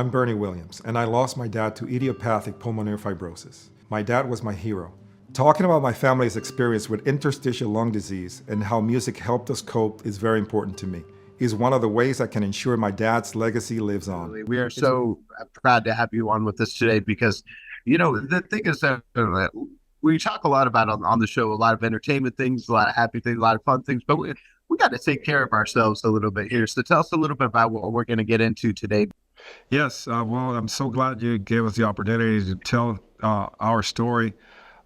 I'm Bernie Williams, and I lost my dad to idiopathic pulmonary fibrosis. My dad was my hero. Talking about my family's experience with interstitial lung disease and how music helped us cope is very important to me. It's one of the ways I can ensure my dad's legacy lives on. We are so proud to have you on with us today because, the thing is that we talk a lot about on the show, a lot of entertainment things, a lot of happy things, a lot of fun things, but we got to take care of ourselves a little bit here. So tell us a little bit about what we're going to get into today. Yes, well, I'm so glad you gave us the opportunity to tell our story.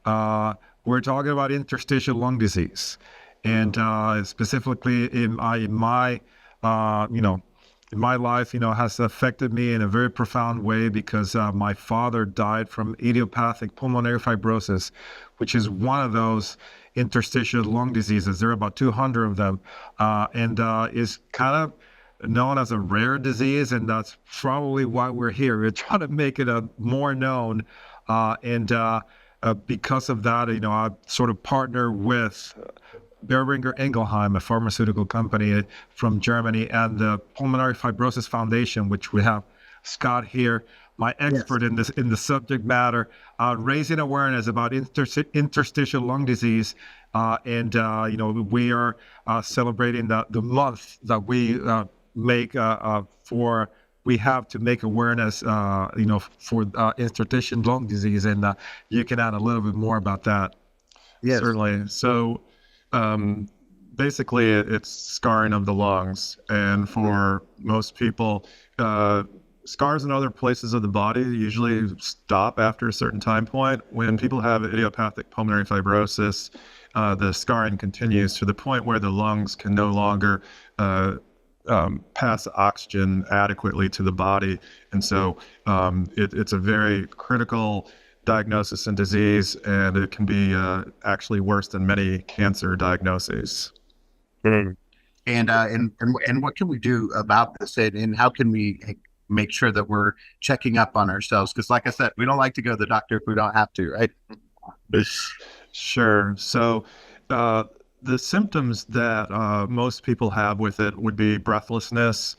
We're talking about interstitial lung disease, and specifically in my life, has affected me in a very profound way because my father died from idiopathic pulmonary fibrosis, which is one of those interstitial lung diseases. There are about 200 of them, and is kind of known as a rare disease, and that's probably why we're here. We're trying to make it more known, and because of that, I sort of partner with Boehringer Ingelheim, a pharmaceutical company from Germany, and the Pulmonary Fibrosis Foundation, which we have Scott here, my expert in the subject matter, raising awareness about interstitial lung disease, and we are celebrating the month that we we have to make awareness, for interstitial lung disease, and you can add a little bit more about that. Yes. Certainly. So basically, it's scarring of the lungs. And for most people, scars in other places of the body usually stop after a certain time point. When people have idiopathic pulmonary fibrosis, the scarring continues to the point where the lungs can no longer pass oxygen adequately to the body. And so it's a very critical diagnosis and disease, and it can be actually worse than many cancer diagnoses. And what can we do about this, and how can we make sure that we're checking up on ourselves? Because like I said, we don't like to go to the doctor if we don't have to, right? Sure. So the symptoms that most people have with it would be breathlessness,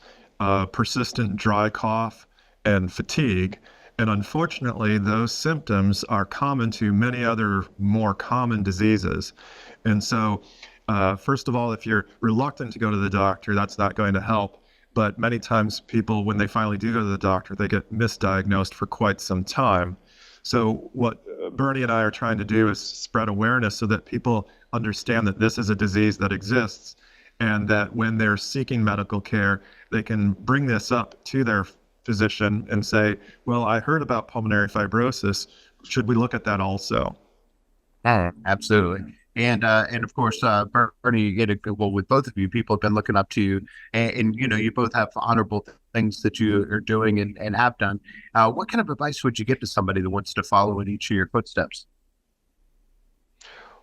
persistent dry cough, and fatigue. And unfortunately, those symptoms are common to many other more common diseases. And so, first of all, if you're reluctant to go to the doctor, that's not going to help. But many times people, when they finally do go to the doctor, they get misdiagnosed for quite some time. So what Bernie and I are trying to do is spread awareness so that people understand that this is a disease that exists, and that when they're seeking medical care, they can bring this up to their physician and say, well, I heard about pulmonary fibrosis. Should we look at that also? Absolutely. And of course, Bernie, well, with both of you, people have been looking up to you, and you both have honorable things that you are doing and have done. What kind of advice would you give to somebody that wants to follow in each of your footsteps?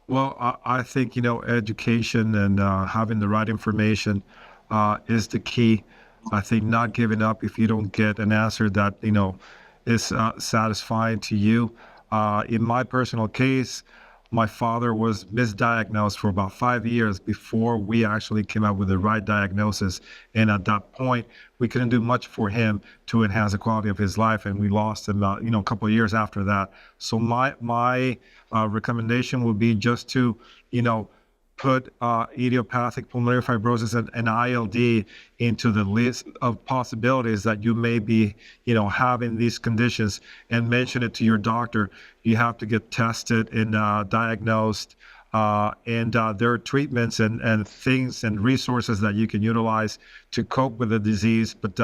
Well, I think, education and having the right information is the key. I think not giving up if you don't get an answer that, is satisfying to you. In my personal case, my father was misdiagnosed for about 5 years before we actually came up with the right diagnosis. And at that point, we couldn't do much for him to enhance the quality of his life. And we lost him, a couple of years after that. So my recommendation would be just to, put idiopathic pulmonary fibrosis and ILD into the list of possibilities that you may be, having these conditions, and mention it to your doctor. You have to get tested and diagnosed, and there are treatments and things and resources that you can utilize to cope with the disease. But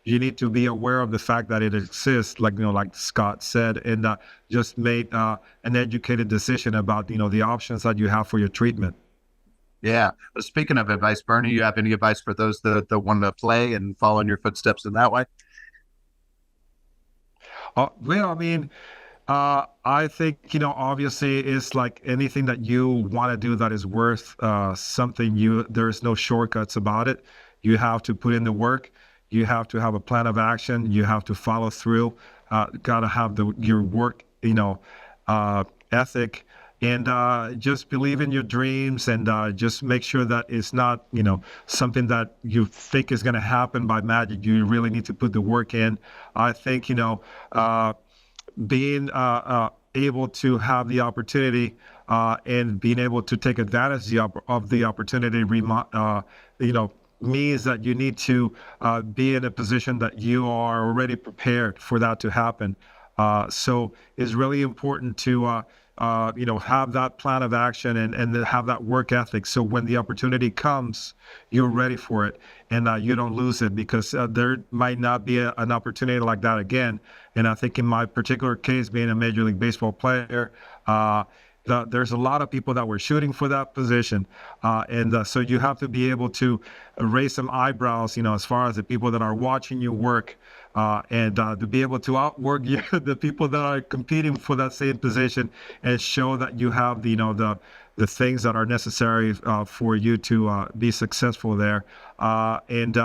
you need to be aware of the fact that it exists, like Scott said, and just make an educated decision about, the options that you have for your treatment. Yeah. But speaking of advice, Bernie, you have any advice for those that want to play and follow in your footsteps in that way? Well, I mean, I think, obviously it's like anything that you want to do that is worth something, there's no shortcuts about it. You have to put in the work. You have to have a plan of action. You have to follow through. Got to have your work, ethic, and just believe in your dreams, and just make sure that it's not, something that you think is going to happen by magic. You really need to put the work in. I think, being able to have the opportunity and being able to take advantage of the opportunity, means that you need to be in a position that you are already prepared for that to happen. So it's really important to have that plan of action, and have that work ethic. So when the opportunity comes, you're ready for it, and you don't lose it, because there might not be an opportunity like that again. And I think in my particular case, being a Major League Baseball player, there's a lot of people that were shooting for that position. And so you have to be able to raise some eyebrows, as far as the people that are watching you work, and to be able to outwork the people that are competing for that same position, and show that you have the things that are necessary for you to be successful there. And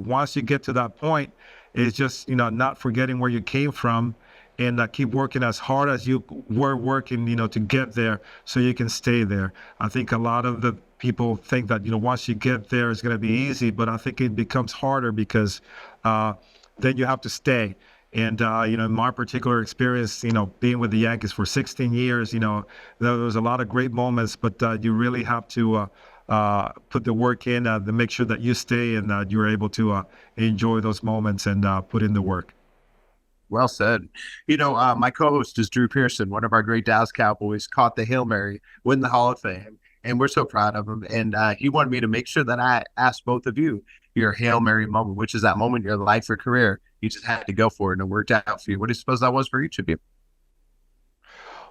once you get to that point, it's just, not forgetting where you came from, and keep working as hard as you were working, to get there, so you can stay there. I think a lot of the people think that, once you get there, it's going to be easy, but I think it becomes harder, because then you have to stay. And, in my particular experience, being with the Yankees for 16 years, there was a lot of great moments, but you really have to put the work in to make sure that you stay, and you're able to enjoy those moments, and put in the work. Well said. My co-host is Drew Pearson, one of our great Dallas Cowboys, caught the Hail Mary, win the Hall of Fame, and we're so proud of him. And he wanted me to make sure that I asked both of you your Hail Mary moment, which is that moment in your life or career you just had to go for it and it worked out for you. What do you suppose that was for each of you?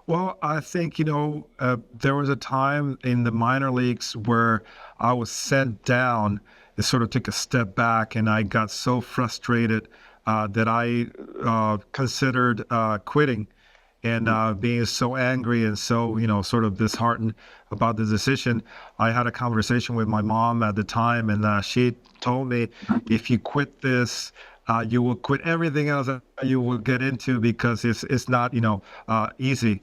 Well, I think, there was a time in the minor leagues where I was sent down and sort of took a step back, and I got so frustrated that I considered quitting, and being so angry and so, sort of disheartened about the decision. I had a conversation with my mom at the time, and she told me, if you quit this, you will quit everything else that you will get into, because it's not, easy.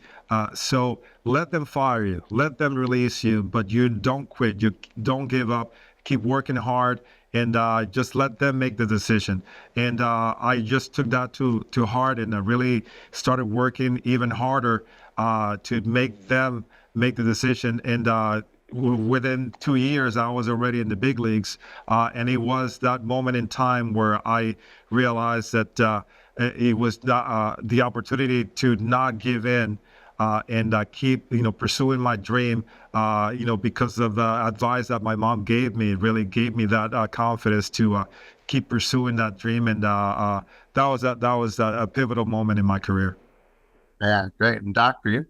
So let them fire you, let them release you, but you don't quit. You don't give up. Keep working hard, and just let them make the decision. And I just took that to heart, and I really started working even harder to make them make the decision. And within 2 years, I was already in the big leagues. And it was that moment in time where I realized that it was the opportunity to not give in, and keep, pursuing my dream, because of the advice that my mom gave me. It really gave me that confidence to keep pursuing that dream. And that was a pivotal moment in my career. Yeah, great. And Doc, for you?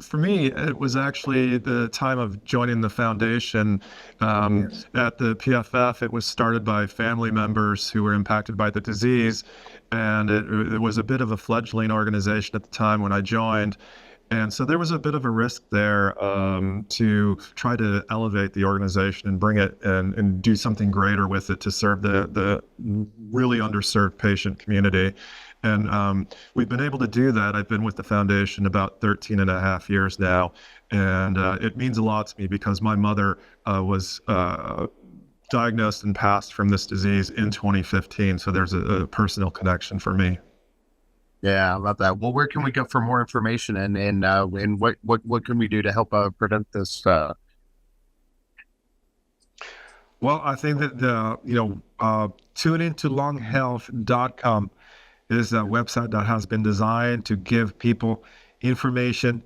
For me, it was actually the time of joining the foundation. Yes. At the PFF, it was started by family members who were impacted by the disease, and it was a bit of a fledgling organization at the time when I joined. And so there was a bit of a risk there to try to elevate the organization and bring it and do something greater with it to serve the really underserved patient community. And we've been able to do that. I've been with the foundation about 13 and a half years now. And it means a lot to me, because my mother was diagnosed and passed from this disease in 2015. So there's a personal connection for me. Yeah, I love that. Well, where can we go for more information, and what can we do to help prevent this? Well, I think that tune into lunghealth.com is a website that has been designed to give people information,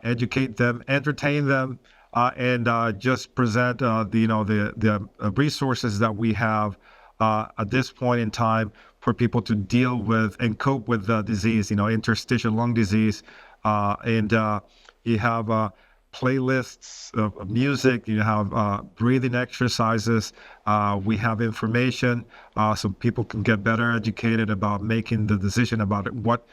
educate them, entertain them, and just present the resources that we have at this point in time for people to deal with and cope with the disease, interstitial lung disease. And you have playlists of music, you have breathing exercises, we have information so people can get better educated about making the decision about what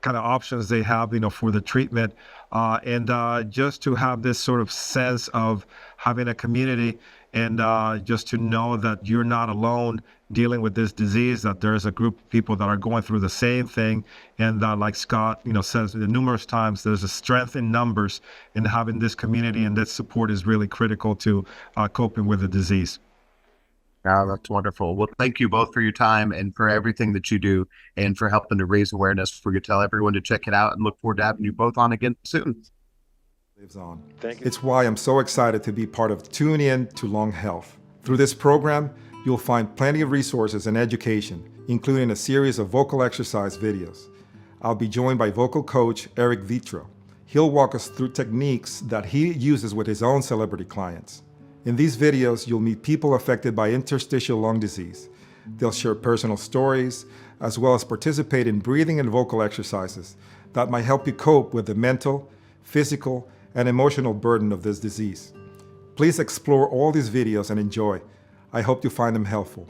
kind of options they have, for the treatment, and just to have this sort of sense of having a community, and just to know that you're not alone, dealing with this disease, that there's a group of people that are going through the same thing, and like Scott, says numerous times, there's a strength in numbers, and having this community and this support is really critical to coping with the disease. That's wonderful. Well, thank you both for your time and for everything that you do and for helping to raise awareness. We're going to tell everyone to check it out and look forward to having you both on again soon. Lives on. Thank you. It's why I'm so excited to be part of Tune In to Lung Health. Through this program, you'll find plenty of resources and education, including a series of vocal exercise videos. I'll be joined by vocal coach Eric Vitro. He'll walk us through techniques that he uses with his own celebrity clients. In these videos, you'll meet people affected by interstitial lung disease. They'll share personal stories, as well as participate in breathing and vocal exercises that might help you cope with the mental, physical, and emotional burden of this disease. Please explore all these videos and enjoy. I hope you find them helpful.